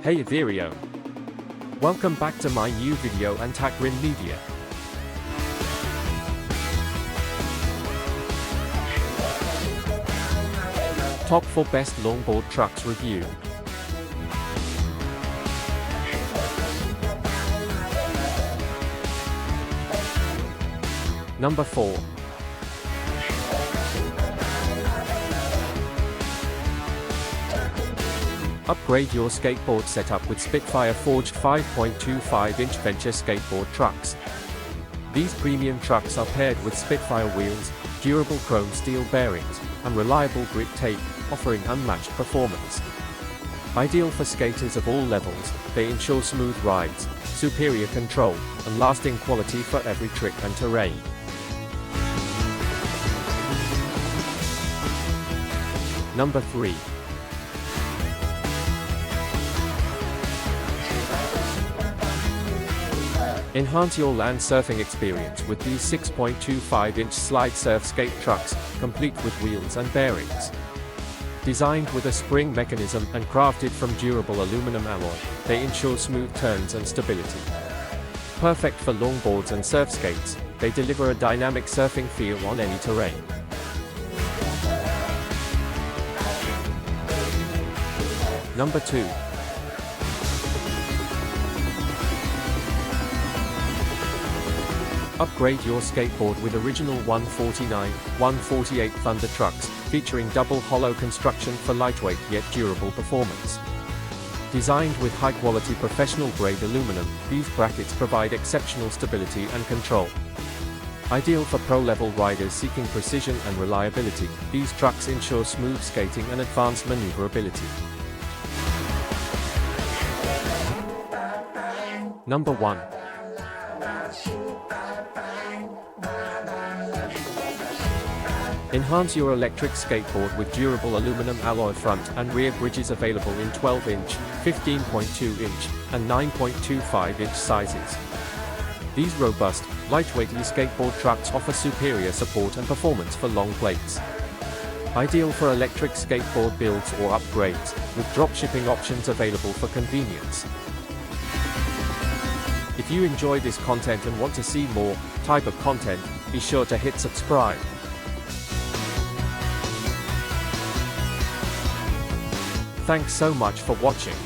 Hey Virio! Welcome back to my new video and Takrim Media. Top 4 Best Longboard Trucks Review. Number 4. Upgrade your skateboard setup with Spitfire forged 5.25-inch Venture skateboard trucks. These premium trucks are paired with Spitfire wheels, durable chrome steel bearings, and reliable grit tape, offering unmatched performance. Ideal for skaters of all levels, they ensure smooth rides, superior control, and lasting quality for every trick and terrain. Number 3. Enhance your land surfing experience with these 6.25-inch slide surf skate trucks, complete with wheels and bearings. Designed with a spring mechanism and crafted from durable aluminum alloy, they ensure smooth turns and stability. Perfect for longboards and surf skates, they deliver a dynamic surfing feel on any terrain. Number 2. Upgrade your skateboard with original 149/148 Thunder trucks, featuring double hollow construction for lightweight yet durable performance. Designed with high-quality professional-grade aluminum, these brackets provide exceptional stability and control. Ideal for pro-level riders seeking precision and reliability, these trucks ensure smooth skating and advanced maneuverability. Number 1. Enhance your electric skateboard with durable aluminum alloy front and rear bridges available in 12-inch, 15.2-inch, and 9.25-inch sizes. These robust, lightweight e-skateboard trucks offer superior support and performance for long plates. Ideal for electric skateboard builds or upgrades, with dropshipping options available for convenience. If you enjoy this content and want to see more type of content, be sure to hit subscribe. Thanks so much for watching.